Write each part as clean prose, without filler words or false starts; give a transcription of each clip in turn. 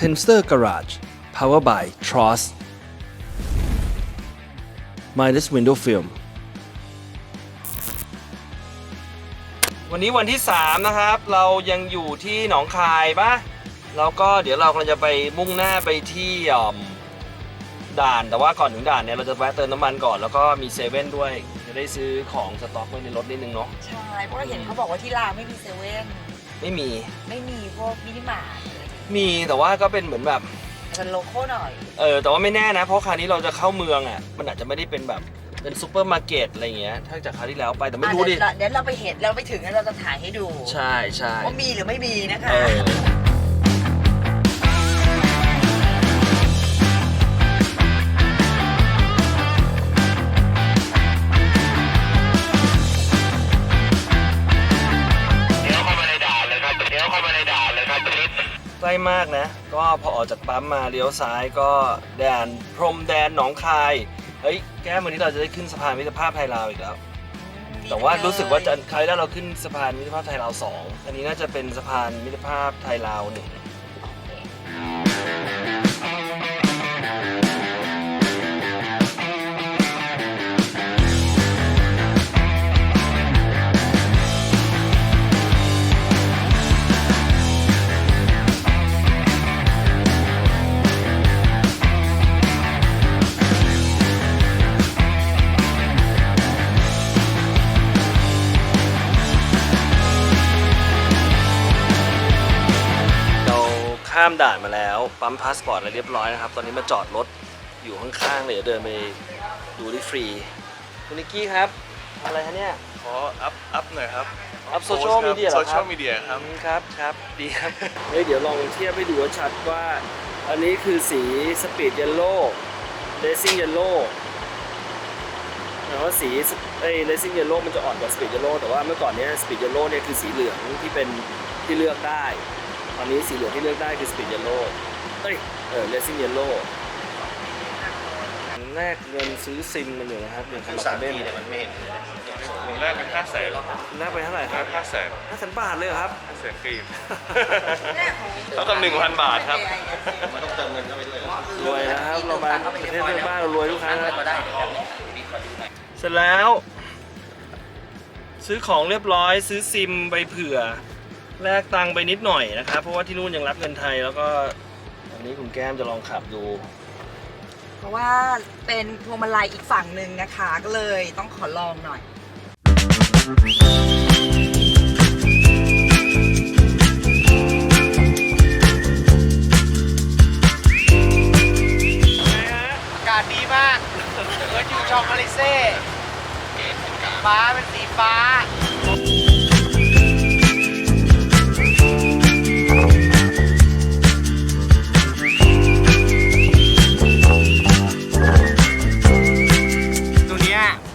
Tensor Garage Power by Tross Midas Window Film วันนี้วันที่3นะครับเรายังอยู่ที่หนองคายปะแล้วก็เดี๋ยวเรากำลังจะไปมุ่งหน้าไปที่ด่านแต่ว่าก่อนถึงด่านเนี่ยเราจะแวะเติมน้ำมันก่อนแล้วก็มีเซเว่นด้วยจะได้ซื้อของสต็อกไว้ในรถนิดนึงเนาะใช่เพราะเราเห็นเขาบอกว่าที่ลาวไม่มีเซเว่นไม่มีพวกมินิมาร์ทมีแต่ว่าก็เป็นเหมือนแบบเป็นโลโก้หน่อยแต่ว่าไม่แน่นะเพราะคราวนี้เราจะเข้าเมืองอ่ะมันอาจจะไม่ได้เป็นแบบเป็นซูเปอร์มาร์เก็ตอะไรเงี้ยถ้าจากคราวที่แล้วไปแต่ไม่รู้ดิเดี๋ยวเราไปเห็นเราไปถึงแล้วเราจะถ่ายให้ดูใช่ว่ามีหรือไม่มีนะคะใกล้มากนะก็พอออกจากปั๊มมาเลี้ยวซ้ายก็แดนพรมแดนหนองคายเฮ้ยแก้วันนี้เราจะได้ขึ้นสะพานมิตรภาพไทยลาวอีกแล้วแต่ว่ารู้สึกว่าจะคราวที่แล้วเราขึ้นสะพานมิตรภาพไทยลาว2อันนี้น่าจะเป็นสะพานมิตรภาพไทยลาว1ข้ามด่านมาแล้วปั๊มพาสปอร์ตอะไรเรียบร้อยนะครับตอนนี้มาจอดรถอยู่ข้างๆเลยเดี๋ยวเดินไปดูได้ฟรีคุณนิกกี้ครับอะไรฮะเนี่ยขออัพหน่อยครับอัพโซเชียลมีเดียเหรอครับโซเชียลมีเดียครับครับดีครับเดี๋ยวลองเทียบให้ดูชัดว่าอันนี้คือสีสปีดเยลโล่เรซิ่งเยลโล่แต่ว่าสีเรซิ่งเยลโล่มันจะอ่อนกว่าสปีดเยลโล่แต่ว่าเมื่อก่อนเนี้ยสปีดเยลโล่เนี่ยคือสีเหลืองที่เป็นที่เลือกได้ตอนนี้สีเหลืองที่เลือกได้คือ Speed Yellow Racing Yellow แลกเงินซื้อซิมมันอยู่นะครับอย่างคัน3 เนี่ยมันไม่เห็นผมแรกเป็น500,000แลกไปเท่าไหร่ครับ500,000 บาทเลยเหรอครับ500,000 กรีบเท่ากับ 1,000 บาทครับมันต้องเติมเงินเข้าไปด้วยรวยนะครับเรามาประเทศเพื่อนบ้านเรารวยทุกครั้งนะเสร็จแล้วซื้อของเรียบร้อยซื้อซิมไปเผื่อแลกตังไปนิดหน่อยนะครับเพราะว่าที่นู่นยังรับเงินไทยแล้วก็อันนี้คุณแก้มจะลองขับดูเพราะว่าเป็นพวงมาลัยอีกฝั่งหนึ่งนะคะก็เลยต้องขอลองหน่อยอากาศดีมากเหมือนอยู่ชองมาเลเซียฟ้าเป็นสีฟ้า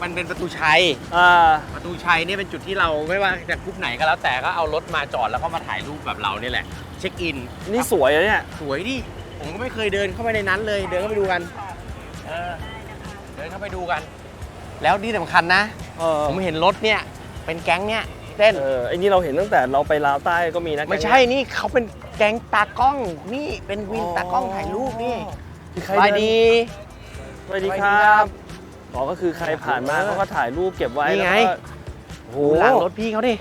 มันเป็นประตูชัยประตูชัยนี่เป็นจุดที่เราไม่ว่าจะกรุ๊ปไหนก็แล้วแต่ก็เอารถมาจอดแล้วก็มาถ่ายรูปแบบเราเนี่ยแหละเช็คอินนี่สวยเลยเนี่ยสวยดิผมก็ไม่เคยเดินเข้าไปในนั้นเลยเดินเข้าไปดูกันเดินเข้าไปดูกันแล้วที่สำคัญนะผมเห็นรถเนี่ยเป็นแก๊งเนี่ยเต้นไอ้นี่เราเห็นตั้งแต่เราไปลาวใต้ก็มีนะไม่ใช่นี่เขาเป็นแก๊งตากล้องนี่เป็นวินตากล้องถ่ายรูปนี่สวัสดีครับก็คือใครผ่านมาเขาก็ถ่ายรูปเก็บไว้นี่ไงโอ้โหหลังรถพี่เขาดิ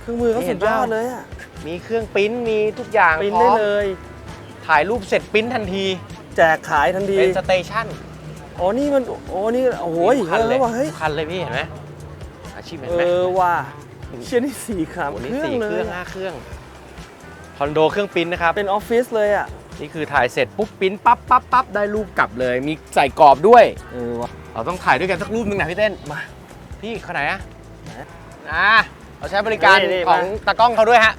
เครื่องมือเขาสุดยอดเลยอ่ะมีเครื่องปริ้นมีทุกอย่างปริ้นได้เลยถ่ายรูปเสร็จปริ้นทันทีแจกขายทันทีเป็นสเตชันนี่มันนี่โอ้โหคันเลยคันเลยพี่เห็นไหมอาชีพเห็นไหมว่าเชี่ยนี่4 ครับนี่4 เครื่อง5 เครื่องคอนโดเครื่องปริ้นนะครับเป็นออฟฟิศเลยอ่ะนี่คือถ่ายเสร็จปุ๊บปริ้นปั๊บได้รูปกลับเลยมีใส่กรอบด้วยเราต้องถ่ายด้วยกันสักรูปนึงนะพี่เต้นมาพี่เขาไหนอะเราใช้บริการของตากล้องเขาด้วยฮะ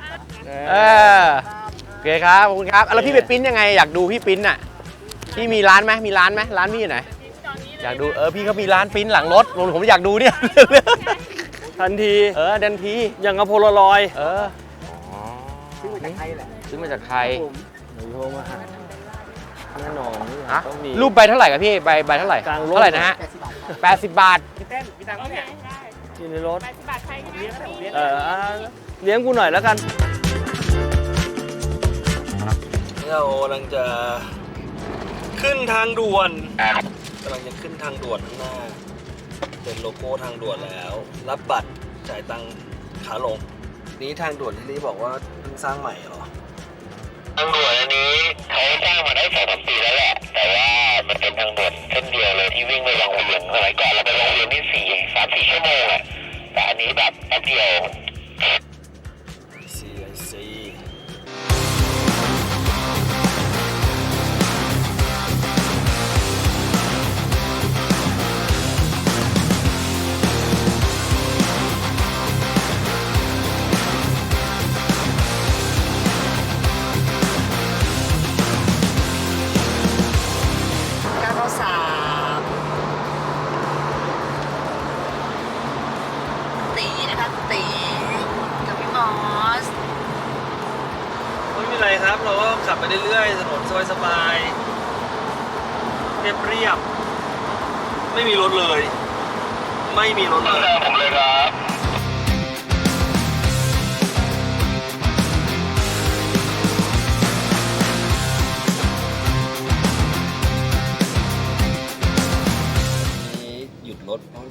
โอเคครับขอบคุณครับแล้วพี่ไปปริ้นยังไงอยากดูพี่ปริ้นอ่ะพี่มีร้านไหมร้านพี่อยู่ไหนอยากดูพี่เขามีร้านปริ้นหลังรถผมอยากดูเนี่ยทันทีทันทีอย่างกับโพลารอยด์ซื้อมาจากไทยแหละซื้อมาจากไทยโทรมาแน่นอนต้องมีรูปใบเท่าไหร่ครับพี่ใบเท่าไหร่เท่าไหร่นะฮะ80 บาทพี่เต้นมีตังค์เนี่ยที่ในรถ80 บาทใครเลี้ยงเลี้ยงกูหน่อยแล้วกัน เรากำลังจะขึ้นทางด่วนกำลังจะขึ้นทางด่วนข้างหน้าเป็นโลโก้ทางด่วนแล้ว รับบัตรจ่ายตังค์ขาลงนี้ทางด่วนที่นี่บอกว่าเพิ่งสร้างใหม่เหรอ ทางด่วนอันนี้เขาสร้างมาได้2-3 ปีแล้วแหละ แต่ว่ามันเป็นทางด่วนเส้นเดียวเลยที่วิ่งไปวังเวียงสมัยก่อนเราไปวังเวียงนี่3-4 ชั่วโมงอะแต่อันนี้แบบแป๊บเดียว I see ตีนะคะตีกับพี่มอส ไม่มีอะไรครับ เราก็ขับไปเรื่อยๆถนนสบายๆเรียบๆไม่มีรถเลย ไม่มีรถเลย ผมเลยครับ นี่หยุดรถเพราะ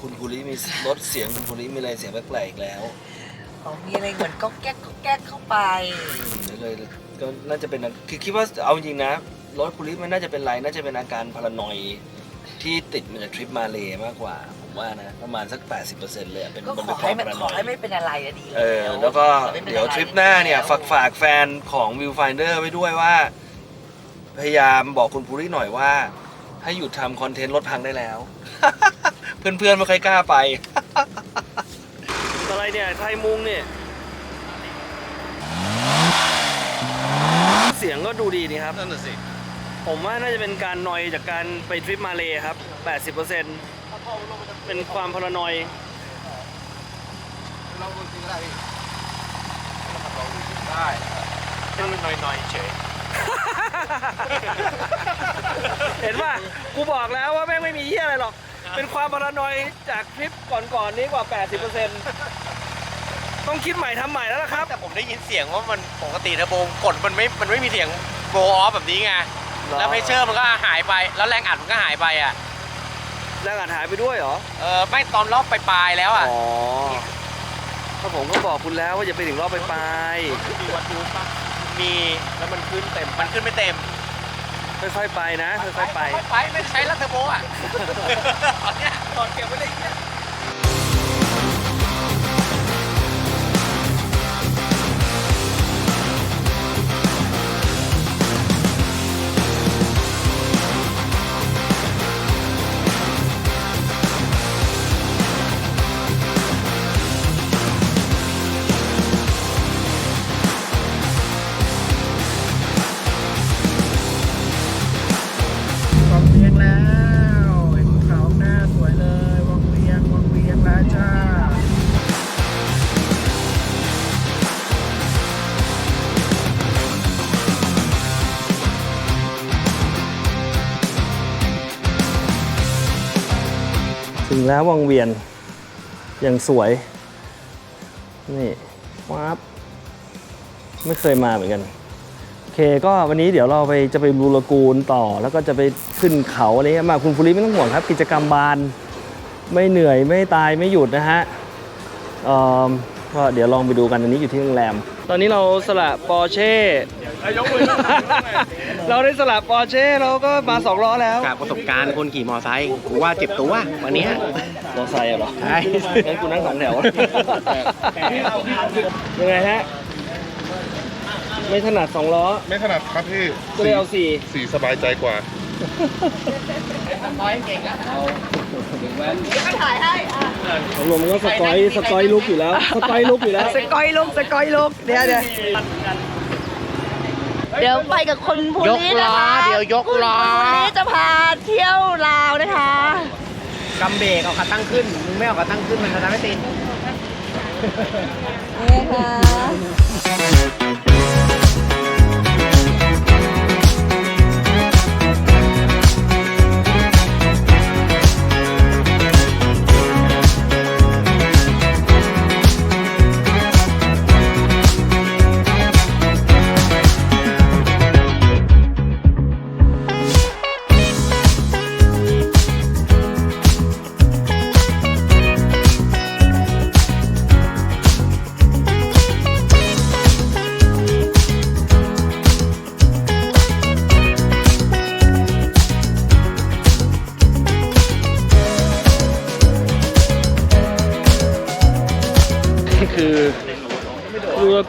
คุณภูริมีรถเสียงคุณภูริมีอะไรเสียงแปลกๆอีกแล้ว อ๋อมีอะไรเหมือนก็แก๊กก็แก๊กเข้าไป เลยก็น่าจะเป็นคือคิดว่าเอาจริงๆนะรถภูริมันน่าจะเป็นไรน่าจะเป็นอาการพารานอยที่ติดมาจากทริปมาเลมากกว่าผมว่านะประมาณสัก 80% เลยเป็น ก็ มัน ข เป็ อน ค ให้ วาม มัน พาราน ขอ อย ให้ไม่เป็นอะไรอะดี แล้วก็ ขอให้ไม่ป็น เดี๋ยว อะไร ทริปหน้าเนี่ยฝากแฟนของ Viewfinder ไว้ด้วยว่า พยายามบอกคุณภูริหน่อยว่า ให้หยุดทำคอนเทนต์รถพังได้แล้ว เพื่อนๆไม่ค่อยกล้าไป อะไรเนี่ยไทยมุงเนี่ย เสียงก็ดูดีนี่ครับ นั่นน่ะสิ ผมว่าน่าจะเป็นการนอยจากการไปทริปมาเลครับ 80%เป็นความพารานอย ลองดูจริงก็ได้พี่ลองดูจริงได้เป็นหน่อยๆเฉย เห็นป่ะ กูบอกแล้วว่าแม่งไม่มีเหี้ยอะไรหรอก เป็นความพารานอยจากทริปก่อนๆนี้กว่า 80%ต้องคิดใหม่ทำใหม่แล้วล่ะครับ แต่ผมได้ยินเสียงว่ามันปกติเทอร์โบกดมันไม่มีเสียงโบออฟแบบนี้ไง แล้วเพชเชอร์มันก็หายไป แล้วแรงอัดมันก็หายไปอ่ะ แรงอัดหายไปด้วยเหรอ ไม่ตอนรอบปลายๆแล้วอ่ะ อ๋อถ้าผมก็บอกคุณแล้วว่าอย่าไปถึงรอบปลาย มีวัดดูป่ะมีแล้วมันขึ้นเต็ม มันขึ้นไม่เต็ม ๆค่อยๆไปนะค่อยๆไป ไปไม่ได้ใช้แล้วเทอร์โบอ่ะ ตอนเนี้ยตอนเก็บไว้เลยเนี่ย วังเวียงแล้วเห็นภูเขาหน้าสวยเลยวังเวียงแล้วจ้า ถึงแล้ววังเวียนอย่างสวย นี่วับไม่เคยมาเหมือนกัน โอเคก็วันนี้เดี๋ยวเราจะไปบลูลากูนต่อ แล้วก็จะไปขึ้นเขาอะไรเงี้ยมาคุณภูริไม่ต้องห่วงครับ กิจกรรมบานไม่เหนื่อยไม่ตายไม่หยุดนะฮะก็เดี๋ยวลองไปดูกันอันนี้อยู่ที่โรงแรม ตอนนี้เราสละปอร์เช่ เราได้สละปอร์เช่เราก็มา2ล้อแล้ว จากประสบการณ์คนขี่มอไซค์กูว่าเจ็บตัววันเนี้ย มอไซค์เหรอ ใช่ งั้นกูนั่ง2 แถว ยังไงฮะ ไม่ถนัด2 ล้อ ไม่ถนัดครับพี่ ก็เลยเอา4 สีสบายใจกว่า ของลมก็สกอยลุกอยู่แล้ว สกอยลุกอยู่แล้ว สกอยลุกเดี๋ยวไปกับคุณภูรินะคะ เดี๋ยวยกล้อ คุณภูริจะพาเที่ยวลาวนะคะ กำเบรกเอาขาตั้งขึ้น มึงไม่เอาขาตั้งขึ้นมันจะไม่ติด นี่ค่ะ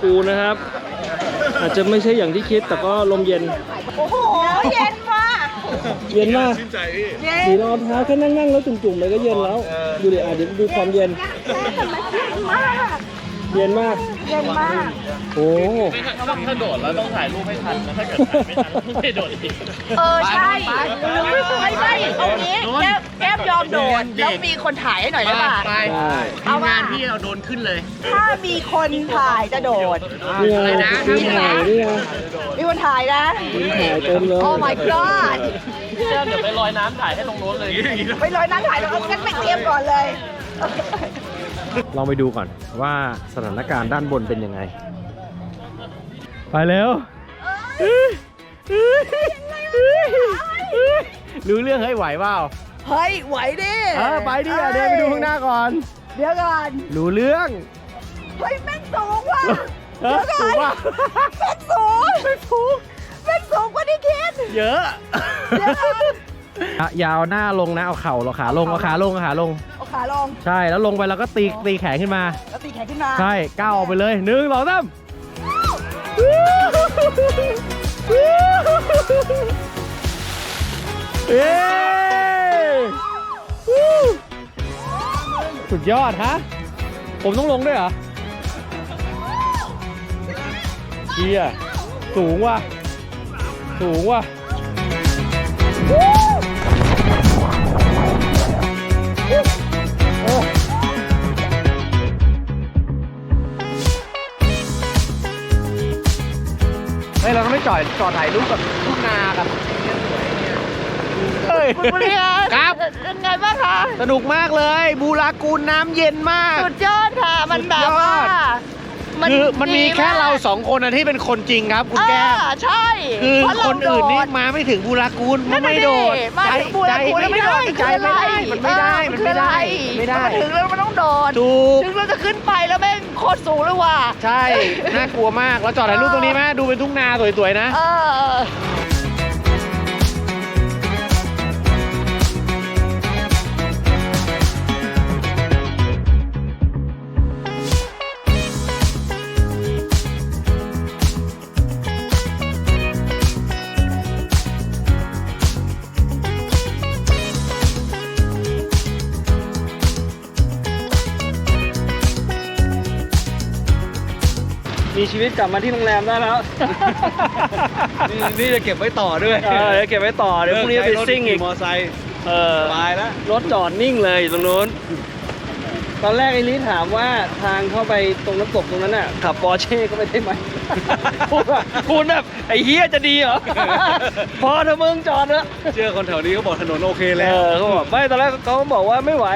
กูลนะครับ อาจจะไม่ใช่อย่างที่คิดแต่ก็ลมเย็น โอ้โห เย็นว่ะ เย็นมาก ชื่นใจพี่ เย็น สีรองเท้าแค่นั่งๆแล้วจุ่มๆเลยก็เย็นแล้ว ดูดิเดี๋ยวดูความเย็น แต่มันเย็นมาก เย็นมาก เย็นมาก โอ้ ถ้าโดดแล้วต้องถ่ายรูปให้ทันนะถ้าเกิดถ่ายไม่ทันไม่โดดอีก ใช่ไม่เอางี้แก้มยอมโดดแล้วมีคนถ่ายให้หน่อยได้ป่ะ ไป ได้ ทีมงานพี่เราโดนขึ้นเลย ถ้ามีคนถ่ายจะโดด นี่ไง อะไรนะ ทีมถ่ายนี่ไง มีคนถ่ายนะ ทีมถ่ายเต็มเลย โอ้ my god เดี๋ยวไปลอยน้ำถ่ายให้ตรงโน้นเลย ไปลอยน้ำถ่ายแล้วงั้นไปเตรียมก่อนเลย ลองไปดูก่อนว่าสถานการณ์ด้านบนเป็นยังไง ไปเร็วรู้เรื่องให้ไหวเปล่า เฮ้ย ไหวดิ ไปดิเดินไปดูข้างหน้าก่อน เดี๋ยวก่อน รู้เรื่อง เฮ้ยแม่งสูงว่ะ สูงป่ะ แม่งสูงแม่งสูงกว่าที่คิด เยอะ เดี๋ยวก่อน ยาวหน้าลงนะเอาเข่าเราขาลงเอาขาลงเอาขาลง เอาขาลง ใช่แล้วลงไปแล้วก็ตีแขนขึ้นมา แล้วตีแขนขึ้นมา ใช่ก้าวออกไปเลย1 2 3เย้สุดยอดฮะผมต้องลงด้วยเหรอเชียสูงว่ะสูงว่ะเฮ้ยเราต้องไม่จอดถ่ายรูปกับทุ่งนากับเฮ้ย คุณผู้ชม ครับ เป็นไงบ้างคะ สนุกมากเลยบูรากูลน้ำเย็นมาก สุดยอดค่ะ มันแบบว่า คือมันมีแค่เรา2 คนนะที่เป็นคนจริงครับคุณแก้ว ใช่ คือ เพราะเรา คนอื่นนี่ โดด มาไม่ถึงบูรากูล นั่นน่ะ ไม่โดด ดิมาถึงบูรากูลแล้วไม่โดด ใจไม่ได้มันไม่ได้มันไม่ได้ไม่ได้ มันถึงแล้วมันต้องโดด ถูก ถึงเราจะขึ้นไปแล้วแม่งโคตรสูงเลยว่ะ ใช่น่ากลัวมากเราจอดถ่ายรูปตรงนี้ไหมดูเป็นทุ่งนาสวยๆนะ เออ มีชีวิตกลับมาที่โรงแรมได้แล้ว นี่จะเก็บไว้ต่อด้วย เดี๋ยวเก็บไว้ต่อเดี๋ยวพรุ่งนี้ไปซิ่งอีก มอไซค์ ส บายแล้ว รถจอดนิ่งเลยอยู่ตรงนู้น ตอนแรกไอ้ลิถามว่าทางเข้าไปตรงน้ำตกตรงนั้นน่ะขับปอร์เช่ก็ไม่ได้ไหม พูดแบบไอ้เฮียจะดีเหรอ พอเถอะมึงจอดเถอะ เชื่อคนแถวนี้เขาบอกถนนโอเคแล้ว เขาบอกไม่ตอนแรกเขาบอกว่าไม่ไหว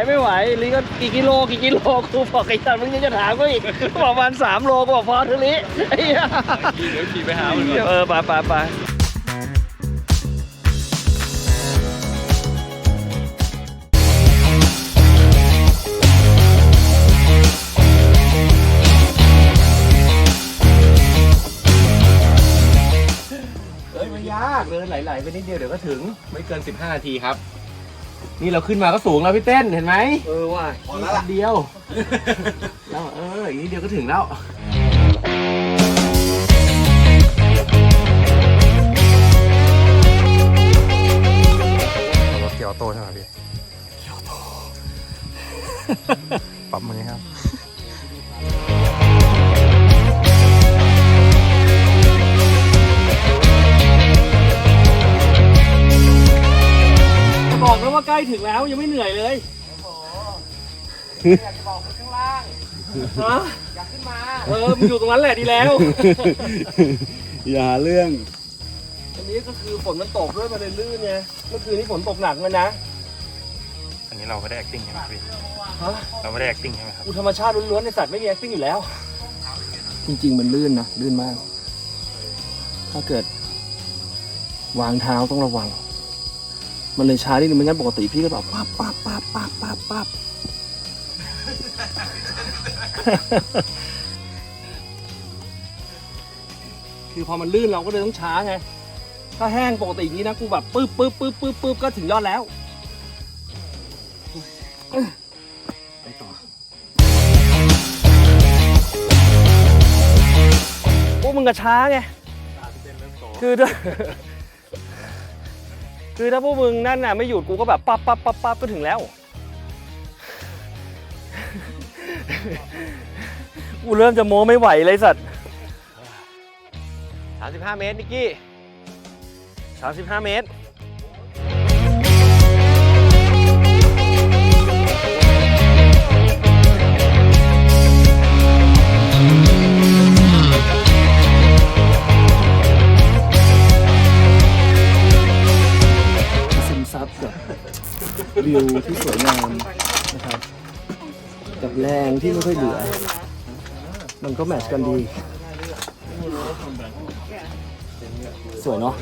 ลิก็กี่กิโลครูบอกไอ้สัตว์มึงยังจะถามก็อีกเขาบอกประมาณ3 โลก็บอกพอเถอะลิไอ้เหี้ย เดี๋ยวขี่ไปหามันก่อน ไปไม่ยากเดินไหลๆไปนิดเดียวเดี๋ยวก็ถึงไม่เกิน15 นาทีครับ นี่เราขึ้นมาก็สูงแล้วพี่เต้นเห็นไหม ว่ะ นิดเดียวแล้วอีกนิดเดียวก็ถึงแล้วรถเกียวโตใช่ไหมพี่เกียวโตปรับมือครับบอกแล้วว่าใกล้ถึงแล้วยังไม่เหนื่อยเลยอยากจะบอกคนข้างล่างฮะอยากขึ้นมามันอยู่ตรงนั้นแหละดีแล้ว อย่าเรื่อง อันนี้ก็คือฝนมันตกด้วยมันเลยลื่นไงเมื่อคืนนี้ฝนตกหนักเลยนะ อันนี้เราไม่ได้ acting ใช่ไหมพี่ ฮะ เราไม่ได้ acting ใช่ไหมครับ ธรรมชาติล้วนๆในสัตว์ไม่มี acting อยู่แล้ว จริงๆมันลื่นนะลื่นมาก ถ้าเกิด วางเท้าต้องระวัง มันเลยช้านิดนึงไม่งั้นปกติพี่ก็แบบปั๊บ คือพอมันลื่นเราก็เลยต้องช้าไง ถ้าแห้งปกติอย่างนี้นะกูแบบปึ๊บก็ถึงยอดแล้ว ไปต่อ วกมึงกระช้าไงคือถ้า คือถ้าพวกมึงนั่นน่ะไม่หยุดกูก็แบบปั๊บปั๊บปั๊บปั๊บก็ถึงแล้ว กูเริ่มจะโม้ไม่ไหวเลยสัตว์ 35 เมตรนิกกี้ 35 เมตร ซึมซับกับวิวที่สวยงามนะครับ กับแรงที่ไม่ค่อยเหลือ มันก็แมทช์กันดี สวยเนาะ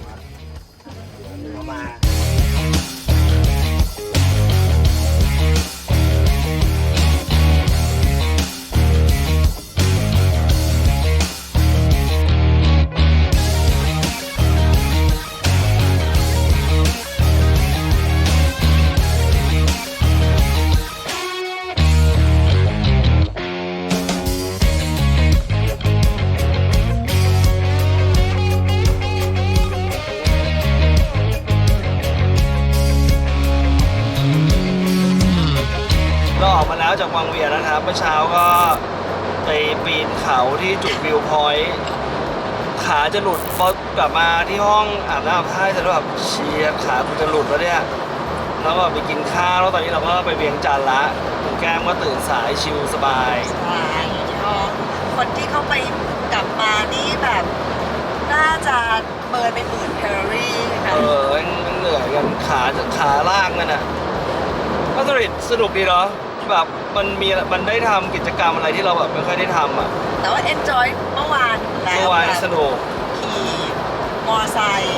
เราออกมาแล้วจากวังเวียนนะครับเมื่อเช้าก็ไปปีนเขาที่จุดวิวพอยต์ขาจะหลุดพอกลับมาที่ห้องอาบน้ำอาบท่าแต่แบบเชียขากูจะหลุดแล้วเนี่ยแล้วก็ไปกินข้าวแล้วตอนนี้เราก็ไปเวียงจันทร์ละคุณแก้มก็ตื่นสายชิลสบาย ใช่ชอบคนที่เขาไปกลับมานี่แบบน่าจะเบิร์นไป10,000 แคลอรี่นะ ยังเหนื่อยกันขาลากนั่นน่ะก็สนุกดีเนาะแบบมันได้ทำกิจกรรมอะไรที่เราแบบไม่ค่อยได้ทำอ่ะ แต่ว่า enjoy เมื่อวานแล้ว เมื่อวานสนุก ขี่มอไซค์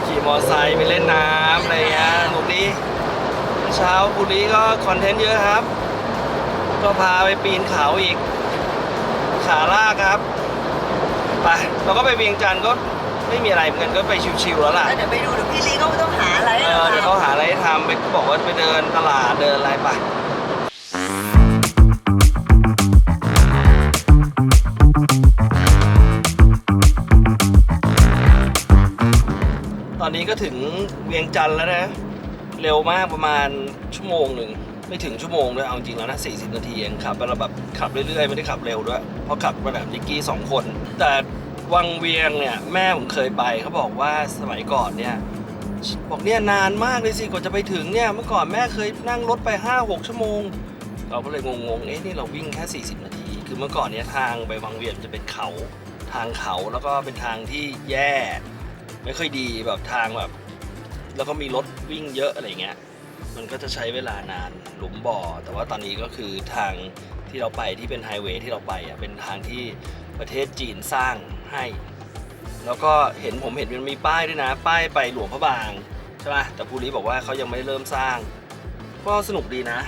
ขี่มอไซค์ไปเล่นน้ำอะไรเงี้ยสนุกดีเมื่อเช้าบุรีก็คอนเทนต์เยอะครับ ก็พาไปปีนเขาอีกขาลากครับไปเราก็ไปเวียงจันทร์ก็ไม่มีอะไรเหมือนกันก็ไปชิวๆแล้วล่ะ เดี๋ยวไปดูเดี๋ยวพี่ลีเขาต้องหาอะไรให้เรา เดี๋ยว ทำ เขาหาอะไรให้ทำไปบอกว่าไปเดินตลาดเดินอะไรไปตอนนี้ก็ถึงเวียงจันทร์แล้วนะเร็วมากประมาณชั่วโมงหนึ่งไม่ถึงชั่วโมงด้วยเอาจริงแล้วนะ40 นาทีเองขับแล้วแบบขับเรื่อยๆไม่ได้ขับเร็วด้วยเพราะขับมาแบบนิกกี้2 คนแต่วังเวียงเนี่ยแม่ผมเคยไปเขาบอกว่าสมัยก่อนเนี่ยบอกเนี่ยนานมากเลยสิกว่าจะไปถึงเนี่ยเมื่อก่อนแม่เคยนั่งรถไป 5-6 ชั่วโมงเราก็เลยงงๆนี่เราวิ่งแค่40 นาทีคือเมื่อก่อนเนี่ยทางไปวังเวียงจะเป็นเขาทางเขาแล้วก็เป็นทางที่แย่ไม่ค่อยดีแบบทางแบบแล้วก็มีรถวิ่งเยอะอะไรเงี้ยมันก็จะใช้เวลานานหลุมบ่อแต่ว่าตอนนี้ก็คือทางที่เราไปที่เป็นไฮเวย์ที่เราไปอ่ะเป็นทางที่ประเทศจีนสร้างให้แล้วก็ผมเห็นมันมีป้ายด้วยนะป้ายไปหลวงพระบางใช่ไหมแต่ภูริบอกว่าเขายังไม่ได้เริ่มสร้างก็สนุกดีนะ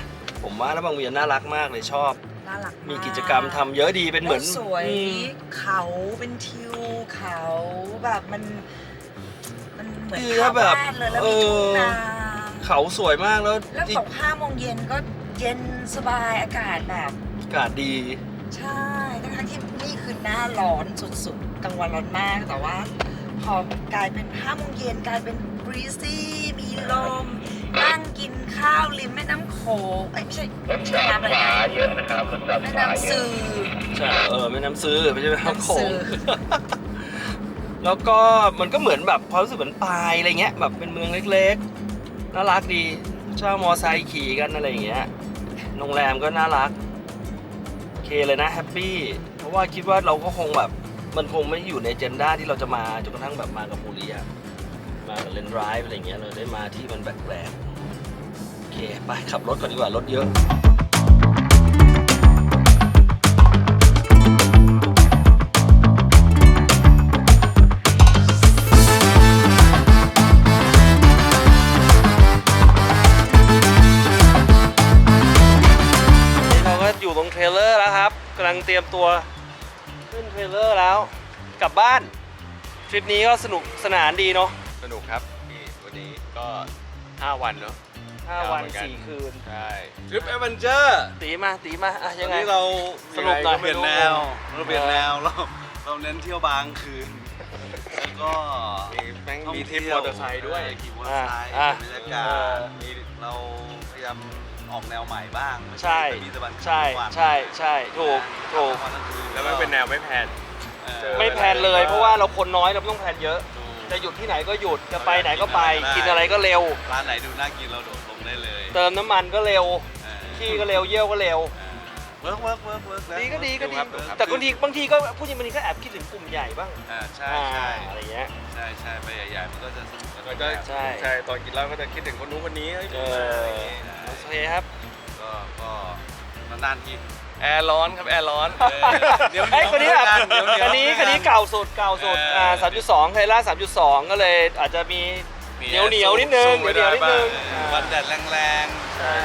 ผมว่าแล้วบางเวียนน่ารักมากเลยชอบ น่ารักาก มีกิจกรรมทำเยอะดีเป็นเหมือน สวยเขาเป็นทิวเขาแบบมันเหมือน คือ ข้า ถ้าว แบบ บ้านเลยแล้วมีทุ่งนา เขาสวยมากแล้ว แล้วตก5 โมงเย็นก็เย็นสบายอากาศแบบ อากาศดี ใช่ทั้งที่นี่คือหน้าร้อนสุดๆกลางวันร้อนมากแต่ว่าพอกลายเป็น5 โมงเย็นกลายเป็นบรีซี่มีลมนั่งกินข้าวริมแม่น้ำโขงไม่ใช่น้ำอะไรนะ เยอะนะครับรถจอด แม่ ขวา น้ำ เย ซื อะ อ ใช่ไม่น้ำซื้อไม่ใช่แม่น้ำโขง น้ำซื้อ แล้วก็มันก็เหมือนแบบความรู้สึกเหมือนปลายอะไรเงี้ยแบบเป็นเมืองเล็กๆน่ารักดีเช่ามอไซค์ขี่กันอะไรอย่างเงี้ยโรงแรมก็น่ารักโอเคเลยนะแฮปปี้เพราะว่าคิดว่าเราก็คงแบบมันคงไม่อยู่ในเจนด้าที่เราจะมาจนกระทั่งแบบมากับบุรีอะมากับเลนไรฟ์อะไรเงี้ยเราได้มาที่มันแปลกๆโอเคไปขับรถก่อนดีกว่ารถเยอะ เราก็อยู่ตรงเทรลเลอร์แล้วครับกำลังเตรียมตัวขึ้นเทรลเลอร์แล้วกลับบ้านทริปนี้ก็สนุกสนานดีเนาะ สนุกครับพี่วันนี้ก็ 5 วันเนาะ 5 วัน เหมือนกัน 4 คืน ใช่ทริปแอดเวนเจอร์ ตีมาอ่ะยังไง วันนี้เรา สรุปหน่อย เปลี่ยนแนวเราเปลี่ยนแนวเรา เราเน้นเที่ยวบางคืน แล้วก็ แม่งมีทริปมอเตอร์ไซค์ด้วย ขี่มอเตอร์ไซค์ อ่ะ บรรยากาศมีเราพยายามออกแนวใหม่บ้างไม่ ใช่ แต่มีตะวัน ใช่ กลางวัน ใช่ใช่ถูกถูก วันกลางคืน แล้วมันเป็นแนวไม่แพน เจอ ไม่แพลนเลยเพราะว่าเราคนน้อยเราไม่ต้องแพลนเยอะ จะหยุดที่ไหนก็หยุดจะไปไหนก็ไป กินอะไรก็เร็ว ร้านไหนดูน่ากินเราโดดลงได้เลย เติมน้ำมันก็เร็ว เออ ขี้ก็เร็วเยี่ยวก็เร็ว เวิร์กนะ ดีก็ดีก็ดี ครับ แต่บางทีก็ผู้หญิงบางทีก็แอบคิดถึงกลุ่มใหญ่บ้าง ใช่ใช่ อะไรเงี้ย ใช่ใช่ไปใหญ่ๆมันก็จะสนุก มันก็ ใช่ ใช่ตอนกินเหล้าก็จะคิดถึงคนนู้นคนนี้เฮ้ย เออโอเคครับ ก็นานๆที แอร์ร้อนครับแอร์ร้อน เดี๋ยว ไอ้ยคนนี้แบบ เดี๋ยว คันนี้เก่าสุด3.2 เคยล่า 3.2 ก็เลยอาจจะมีเหนียวนิดนึง สู้ไม่ได้บ้าง วันแดดแรงๆ ใช่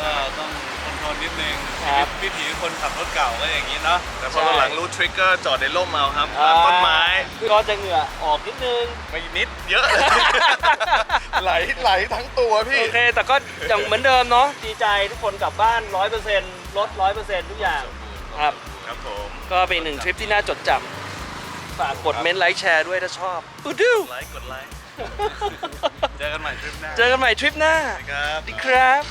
ก็ต้องคอนโทรลนิดนึง ครับ วิถีคนขับรถเก่าก็อย่างนี้เนาะ แต่พอตอนหลังรู้ทริกเกอร์จอดในร่มเอาครับ อ่า ต้นไม้ ก็จะเหงื่อออกนิดนึง ไม่นิดเยอะ ไหลทั้งตัวพี่ โอเค แต่ก็อย่างเหมือนเดิมเนาะดีใจทุกคนกลับบ้าน 100%รถ 100%ทุกอย่างครับ ครับผม ก็เป็นอีกหนึ่งทริปที่น่าจดจำฝากกดเม้นต์ไลค์แชร์ด้วยถ้าชอบอูดู กดไลค์ เจอกันใหม่ทริปหน้า เจอกันใหม่ทริปหน้า ครับ ดีครับ